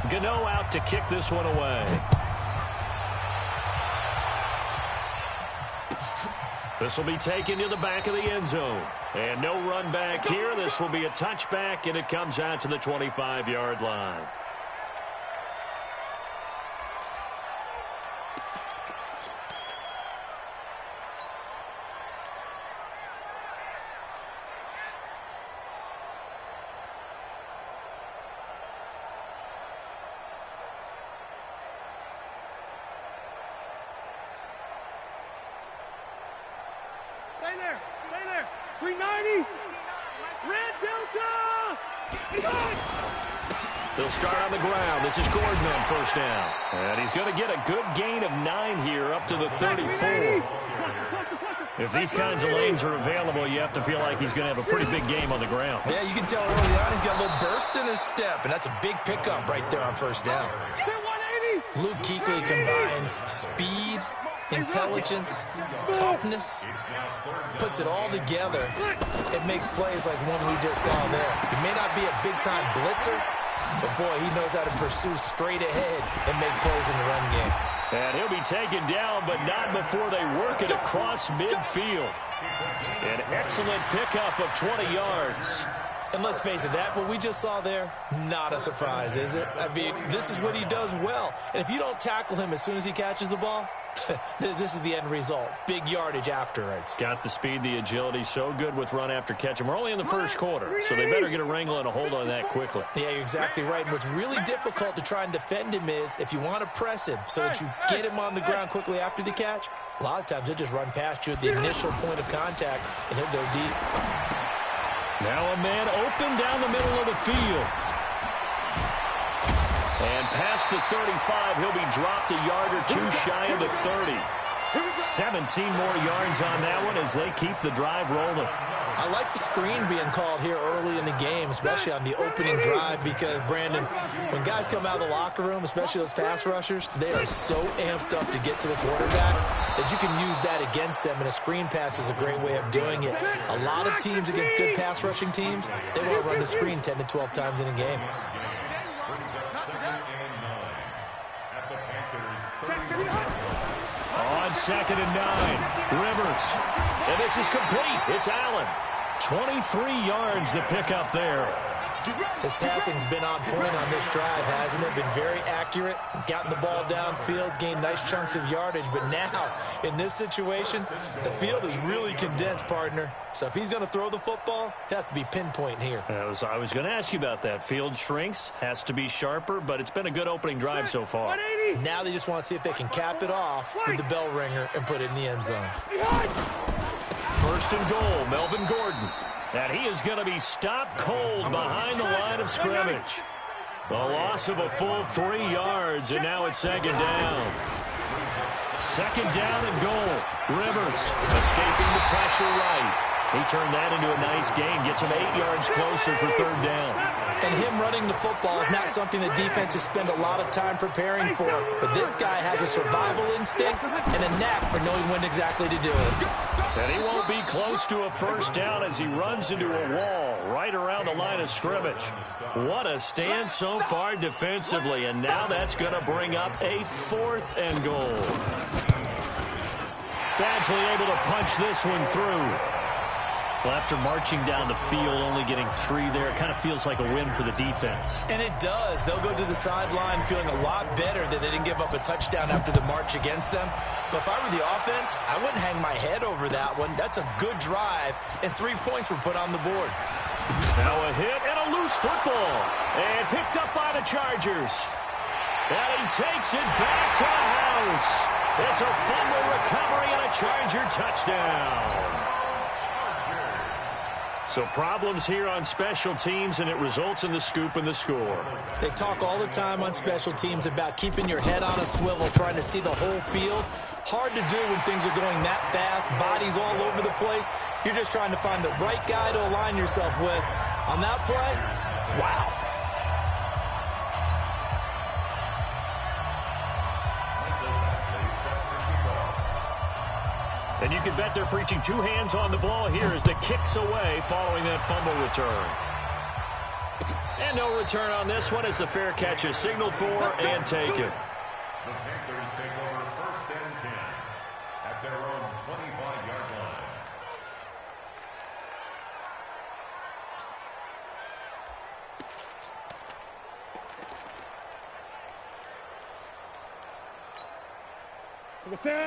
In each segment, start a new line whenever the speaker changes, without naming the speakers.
Gano out to kick this one away. This will be taken to the back of the end zone. And no run back here. This will be a touchback, and it comes out to the 25-yard line.
Stay there. 390. Red Delta.
They'll start on the ground. This is Gordon on first down. And he's going to get a good gain of 9 here up to the 34. If these kinds of lanes are available, you have to feel like he's going to have a pretty big game on the ground.
Yeah, you can tell early on he's got a little burst in his step, and that's a big pickup right there on first down. Luke Kuechly combines speed, intelligence, toughness, puts it all together. It makes plays like one we just saw there. He may not be a big-time blitzer, but, boy, he knows how to pursue straight ahead and make plays in the run game.
And he'll be taken down, but not before they work it across midfield. An excellent pickup of 20 yards.
And let's face it, that what we just saw there, not a surprise, is it? I mean, this is what he does well. And if you don't tackle him as soon as he catches the ball, this is the end result. Big yardage afterwards.
Got the speed, the agility, so good with run after catch. And we're only in the first quarter, so they better get a wrangle and a hold on that quickly.
Yeah, you're exactly right. And what's really difficult to try and defend him is if you want to press him so that you get him on the ground quickly after the catch, a lot of times he'll just run past you at the initial point of contact, and he'll go deep.
Now a man open down the middle of the field. And past the 35, he'll be dropped a yard or two shy of the 30. 17 more yards on that one as they keep the drive rolling.
I like the screen being called here early in the game, especially on the opening drive, because, Brandon, when guys come out of the locker room, especially those pass rushers, they are so amped up to get to the quarterback that you can use that against them, and a screen pass is a great way of doing it. A lot of teams against good pass rushing teams, they want to run the screen 10 to 12 times in a game.
On 2nd and 9, Rivers. And this is complete. It's Allen. 23 yards to pick up there.
His passing's been on point on this drive, hasn't it? Been very accurate, gotten the ball downfield, gained nice chunks of yardage. But now, in this situation, the field is really condensed, partner. So if he's going to throw the football, it has to be pinpoint here.
I was going to ask you about that. Field shrinks, has to be sharper, but it's been a good opening drive so far.
Now they just want to see if they can cap it off with the bell ringer and put it in the end zone.
First and goal, Melvin Gordon. And he is going to be stopped cold behind the line of scrimmage. A loss of a full 3 yards, and now it's 2nd down. 2nd down and goal. Rivers escaping the pressure right. He turned that into a nice gain, gets him 8 yards closer for 3rd down.
And him running the football is not something that defenses spend a lot of time preparing for. But this guy has a survival instinct and a knack for knowing when exactly to do it.
And he won't be close to a 1st down as he runs into a wall right around the line of scrimmage. What a stand so far defensively, and now that's going to bring up a 4th and goal. Badgley able to punch this one through. Well, after marching down the field, only getting 3 there, it kind of feels like a win for the defense.
And it does. They'll go to the sideline feeling a lot better that they didn't give up a touchdown after the march against them. But if I were the offense, I wouldn't hang my head over that one. That's a good drive, and 3 points were put on the board.
Now a hit and a loose football. And picked up by the Chargers. And he takes it back to the house. It's a fumble recovery and a Charger touchdown. So problems here on special teams, and it results in the scoop and the score.
They talk all the time on special teams about keeping your head on a swivel, trying to see the whole field. Hard to do when things are going that fast, bodies all over the place. You're just trying to find the right guy to align yourself with. On that play, wow.
And you can bet they're preaching 2 hands on the ball here as the kick's away following that fumble return. And no return on this one as the fair catch is signaled for and taken.
The Panthers take over 1st and 10 at their own 25-yard line.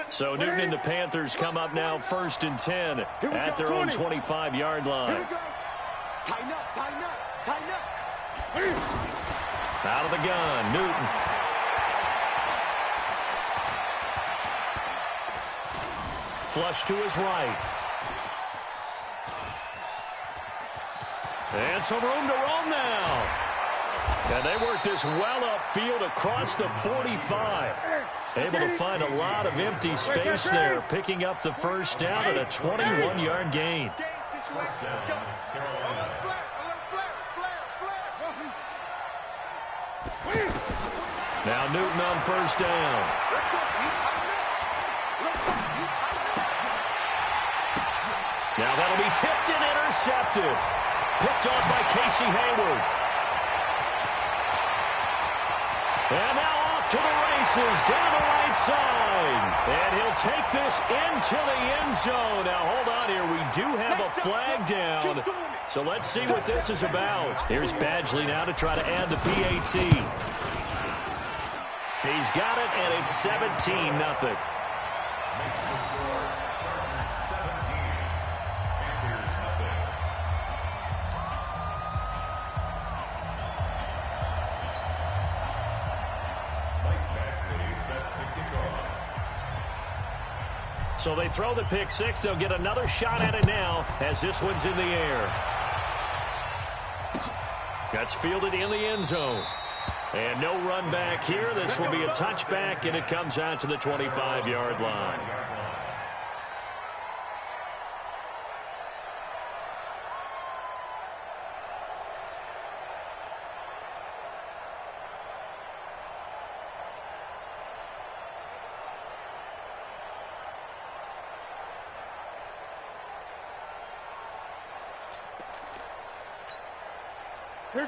So Newton and the Panthers come up now 1st and 10 at their own 25-yard line.
Tighten up, tighten up, tighten up.
Out of the gun, Newton. Flush to his right. And some room to roam now. And they work this well upfield across the 45. Able to find a lot of empty space there, picking up the first down at a 21-yard gain. Now Newton on first down. Now that'll be tipped and intercepted. Picked off by Casey Hayward. And now off to the races down the right side. And he'll take this into the end zone. Now hold on here. We do have a flag down. So let's see what this is about. Here's Badgley now to try to add the PAT. He's got it, and it's 17-0. So they throw the pick six. They'll get another shot at it now as this one's in the air. That's fielded in the end zone. And no run back here. This will be a touchback, and it comes out to the 25-yard line.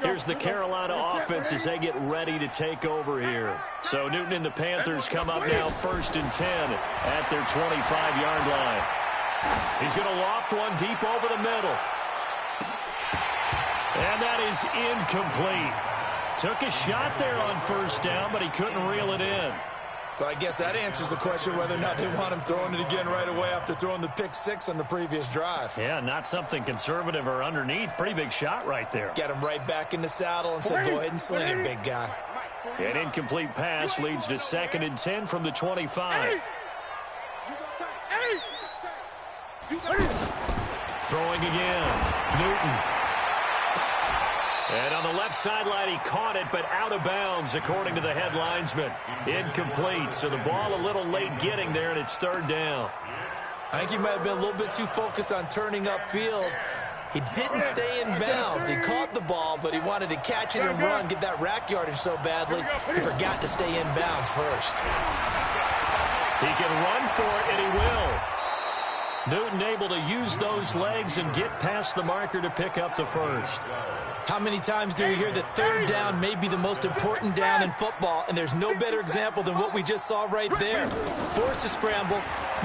Here's the Carolina offense as they get ready to take over here. So Newton and the Panthers come up now 1st and 10 at their 25-yard line. He's going to loft one deep over the middle. And that is incomplete. Took a shot there on first down, but he couldn't reel it in.
But I guess that answers the question whether or not they want him throwing it again right away after throwing the pick six on the previous drive.
Yeah, not something conservative or underneath. Pretty big shot right there.
Get him right back in the saddle and say, go ahead and sling it, big guy.
An incomplete pass leads to 2nd and 10 from the 25. Throwing again. Newton. And on the left sideline, he caught it, but out of bounds, according to the head linesman. Incomplete, so the ball a little late getting there, and it's 3rd down.
I think he might have been a little bit too focused on turning upfield. He didn't stay in bounds. He caught the ball, but he wanted to catch it and run, get that rack yardage so badly, he forgot to stay in bounds first.
He can run for it, and he will. Newton able to use those legs and get past the marker to pick up the first.
How many times do we hear that 3rd down may be the most important down in football, and there's no better example than what we just saw right there. Forced to scramble,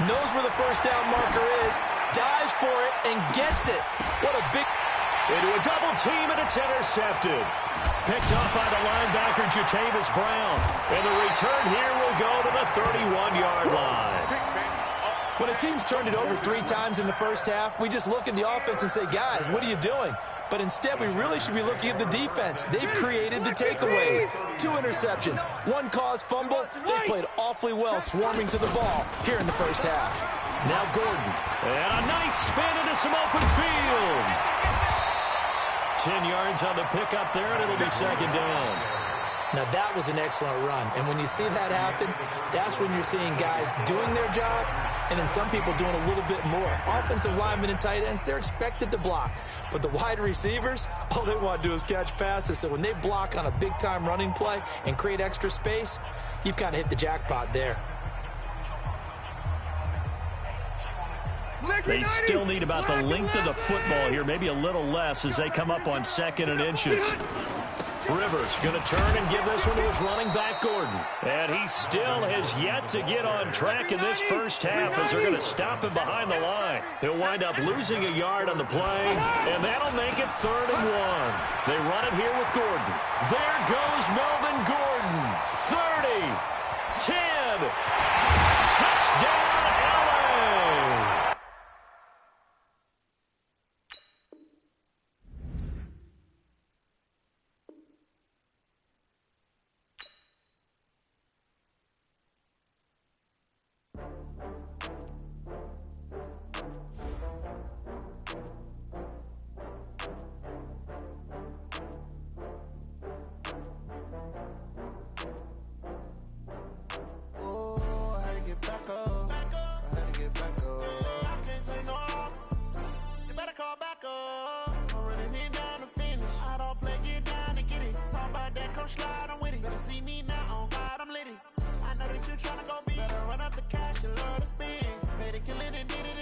knows where the first down marker is, dives for it, and gets it. What a big...
Into a double team, and it's intercepted. Picked up by the linebacker, Jatavis Brown. And the return here will go to the 31-yard line.
When a team's turned it over 3 times in the first half, we just look at the offense and say, guys, what are you doing? But instead, we really should be looking at the defense. They've created the takeaways. 2 interceptions, 1 caused fumble. They played awfully well swarming to the ball here in the first half.
Now Gordon. And a nice spin into some open field. 10 yards on the pickup there, and it'll be 2nd down.
Now, that was an excellent run. And when you see that happen, that's when you're seeing guys doing their job and then some people doing a little bit more. Offensive linemen and tight ends, they're expected to block. But the wide receivers, all they want to do is catch passes. So when they block on a big-time running play and create extra space, you've kind of hit the jackpot there.
They still need about the length of the football here, maybe a little less as they come up on 2nd and inches. Rivers going to turn and give this one to his running back, Gordon. And he still has yet to get on track in this first half as they're going to stop him behind the line. He'll wind up losing a yard on the play, and that'll make it 3rd and 1. They run it here with Gordon. There goes Melvin Gordon. 30, 10, touchdown, LA!
Tryna go be better, run up the cash, you love to spin. Pay the killing and did it